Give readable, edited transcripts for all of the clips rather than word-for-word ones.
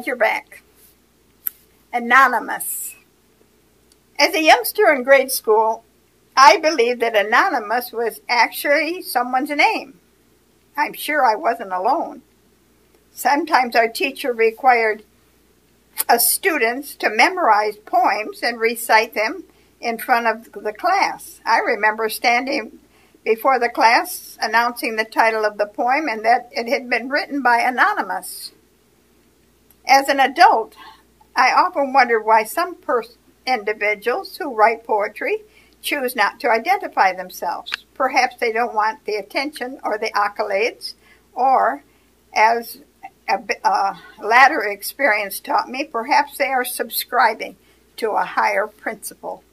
glad you're back. Anonymous. As a youngster in grade school, I believed that anonymous was actually someone's name. I'm sure I wasn't alone. Sometimes our teacher required us students to memorize poems and recite them in front of the class. I remember standing before the class announcing the title of the poem and that it had been written by Anonymous. As an adult, I often wondered why some individuals who write poetry choose not to identify themselves. Perhaps they don't want the attention or the accolades, or, as a latter experience taught me, perhaps they are subscribing to a higher principle.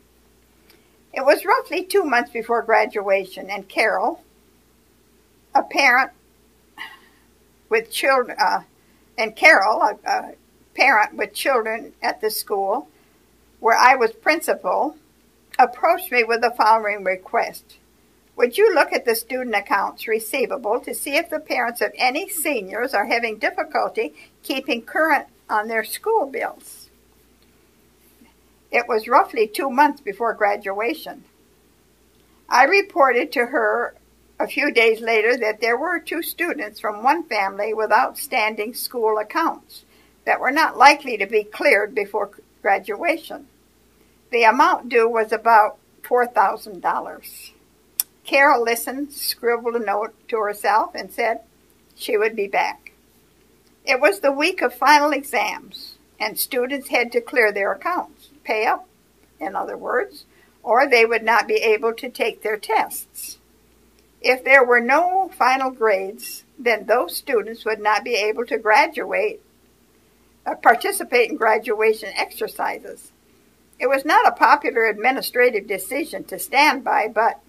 It was roughly 2 months before graduation, and Carol, a parent with children, a parent with children at the school where I was principal, approached me with the following request. Would you look at the student accounts receivable to see if the parents of any seniors are having difficulty keeping current on their school bills? It was roughly 2 months before graduation. I reported to her a few days later that there were 2 students from one family with outstanding school accounts that were not likely to be cleared before graduation. The amount due was about $4,000. Carol listened, scribbled a note to herself, and said she would be back. It was the week of final exams, and students had to clear their accounts, pay up, in other words, or they would not be able to take their tests. If there were no final grades, then those students would not be able to participate in graduation exercises. It was not a popular administrative decision to stand by, but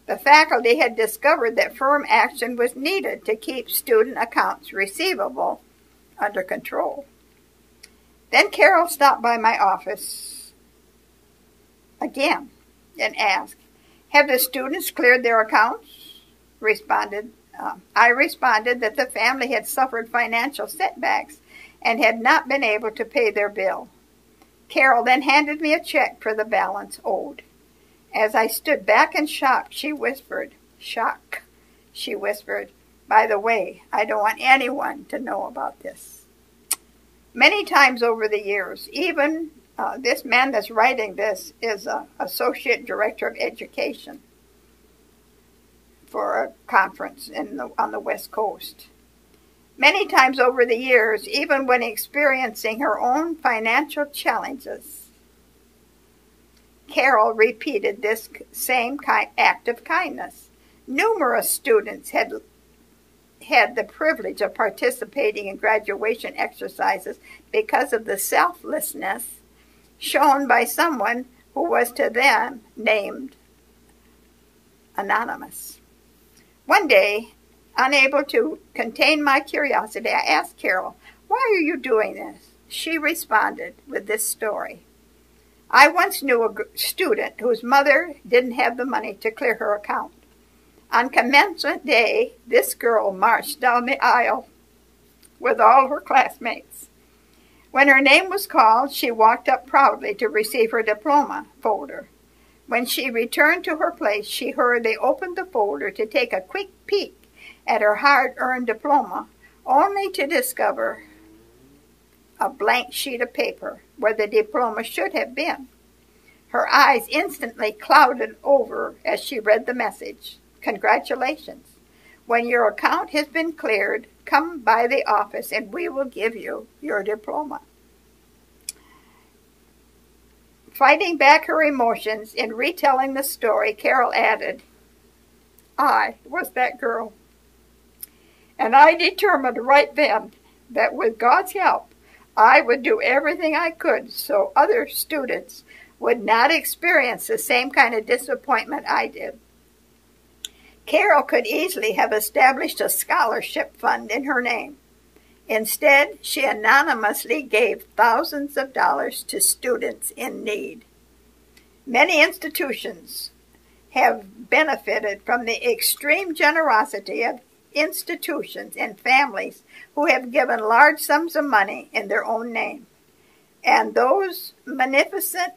the faculty had discovered that firm action was needed to keep student accounts receivable under control. Then Carol stopped by my office again and asked, have the students cleared their accounts? I responded that the family had suffered financial setbacks and had not been able to pay their bill. Carol then handed me a check for the balance owed. As I stood back in shock, she whispered, by the way, I don't want anyone to know about this. Many times over the years, even this man that's writing this is an associate director of education for a conference on the West Coast. Many times over the years, even when experiencing her own financial challenges, Carol repeated this same act of kindness. Numerous students had the privilege of participating in graduation exercises because of the selflessness shown by someone who was to them named Anonymous. One day, unable to contain my curiosity, I asked Carol, why are you doing this? She responded with this story. I once knew a student whose mother didn't have the money to clear her account. On commencement day, this girl marched down the aisle with all her classmates. When her name was called, she walked up proudly to receive her diploma folder. When she returned to her place, she hurriedly opened the folder to take a quick peek at her hard-earned diploma, only to discover a blank sheet of paper where the diploma should have been. Her eyes instantly clouded over as she read the message. Congratulations. When your account has been cleared, come by the office and we will give you your diploma. Fighting back her emotions in retelling the story, Carol added, I was that girl. And I determined right then that with God's help, I would do everything I could so other students would not experience the same kind of disappointment I did. Carol could easily have established a scholarship fund in her name. Instead, she anonymously gave thousands of dollars to students in need. Many institutions have benefited from the extreme generosity of institutions and families who have given large sums of money in their own name. And those magnificent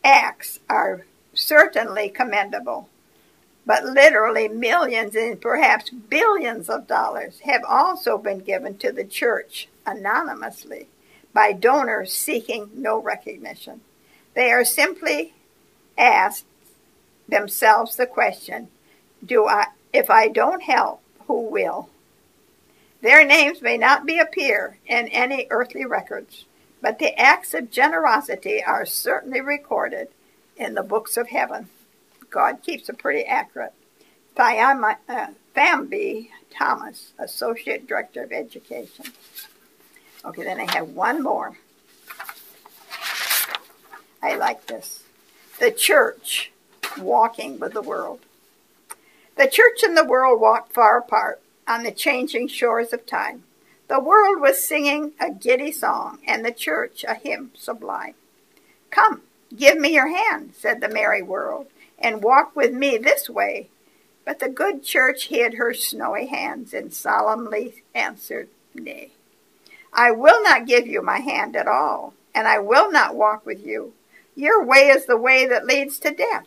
acts are certainly commendable. But literally millions and perhaps billions of dollars have also been given to the church anonymously by donors seeking no recognition. They are simply asked themselves the question, if I don't help, who will? Their names may not appear in any earthly records, but the acts of generosity are certainly recorded in the books of heaven. God keeps it pretty accurate. Famby Thomas, Associate Director of Education. Okay, then I have one more. I like this. The church walking with the world. The church and the world walked far apart on the changing shores of time. The world was singing a giddy song, and the church a hymn sublime. Come, give me your hand, said the merry world, and walk with me this way. But the good church hid her snowy hands and solemnly answered, nay. I will not give you my hand at all, and I will not walk with you. Your way is the way that leads to death.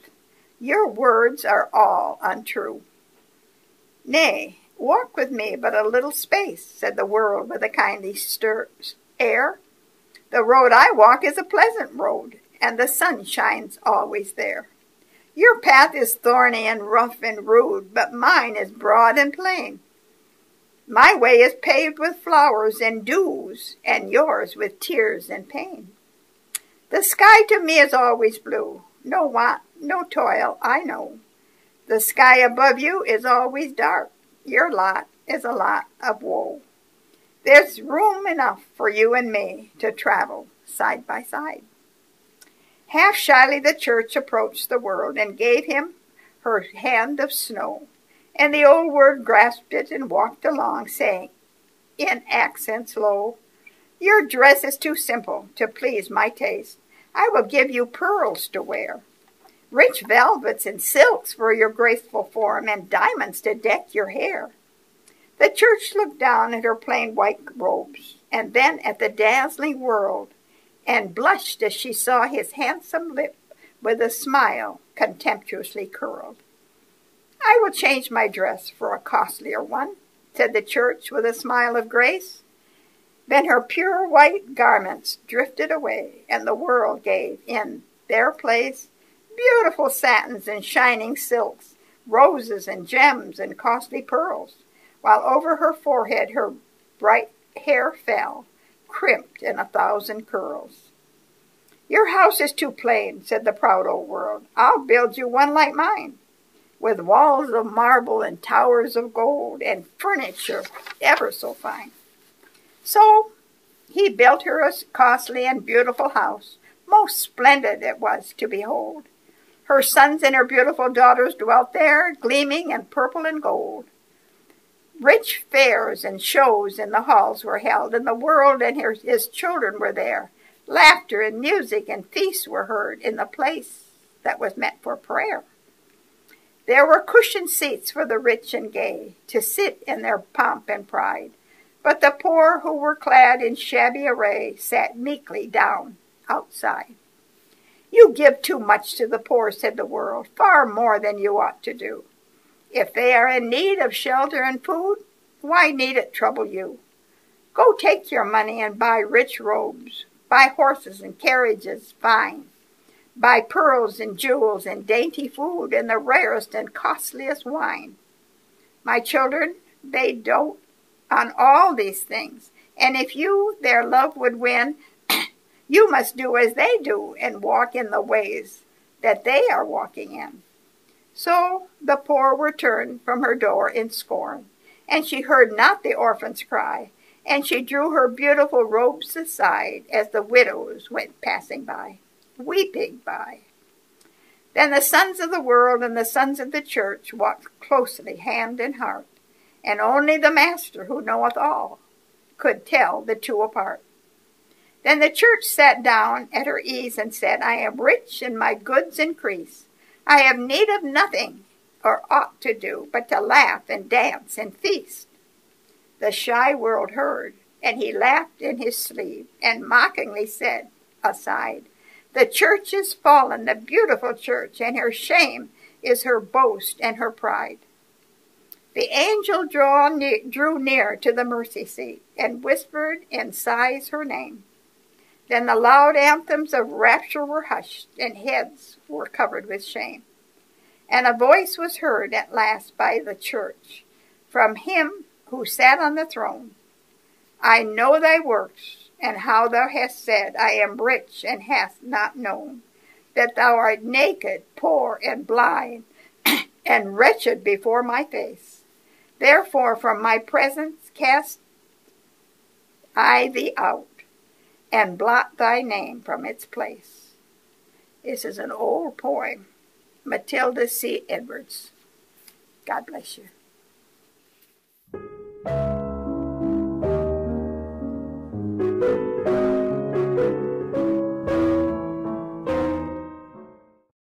Your words are all untrue. Nay, walk with me but a little space, said the world with a kindly air. The road I walk is a pleasant road, and the sun shines always there. Your path is thorny and rough and rude, but mine is broad and plain. My way is paved with flowers and dews, and yours with tears and pain. The sky to me is always blue, no want, no toil, I know. The sky above you is always dark, your lot is a lot of woe. There's room enough for you and me to travel side by side. Half shyly the church approached the world and gave him her hand of snow. And the old word grasped it and walked along, saying, in accents low, your dress is too simple to please my taste. I will give you pearls to wear, rich velvets and silks for your graceful form, and diamonds to deck your hair. The church looked down at her plain white robes, and then at the dazzling world, and blushed as she saw his handsome lip with a smile contemptuously curled. I will change my dress for a costlier one, said the church with a smile of grace. Then her pure white garments drifted away, and the world gave in their place beautiful satins and shining silks, roses and gems and costly pearls, while over her forehead her bright hair fell, crimped in 1,000 curls. Your house is too plain, said the proud old world. I'll build you one like mine, with walls of marble and towers of gold, and furniture ever so fine. So he built her a costly and beautiful house. Most splendid it was to behold. Her sons and her beautiful daughters dwelt there, gleaming in purple and gold. Rich fairs and shows in the halls were held, and the world and his children were there. Laughter and music and feasts were heard in the place that was meant for prayer. There were cushioned seats for the rich and gay to sit in their pomp and pride, but the poor who were clad in shabby array sat meekly down outside. You give too much to the poor, said the world, far more than you ought to do. If they are in need of shelter and food, why need it trouble you? Go take your money and buy rich robes, buy horses and carriages fine, buy pearls and jewels and dainty food and the rarest and costliest wine. My children, they dote on all these things, and if you their love would win, you must do as they do and walk in the ways that they are walking in. So the poor were turned from her door in scorn, and she heard not the orphans cry, and she drew her beautiful robes aside as the widows went passing by, weeping by. Then the sons of the world and the sons of the church walked closely hand in heart, and only the Master, who knoweth all, could tell the two apart. Then the church sat down at her ease and said, I am rich and my goods increase. I have need of nothing. or ought to do, but to laugh and dance and feast. The shy world heard, and he laughed in his sleeve, and mockingly said, aside, the church is fallen, the beautiful church, and her shame is her boast and her pride. The angel drew near to the mercy seat, and whispered in sighs her name. Then the loud anthems of rapture were hushed, and heads were covered with shame. And a voice was heard at last by the church, from him who sat on the throne. I know thy works, and how thou hast said, I am rich, and hast not known, that thou art naked, poor, and blind, and wretched before my face. Therefore from my presence cast I thee out, and blot thy name from its place. This is an old poem. Matilda C. Edwards. God bless you.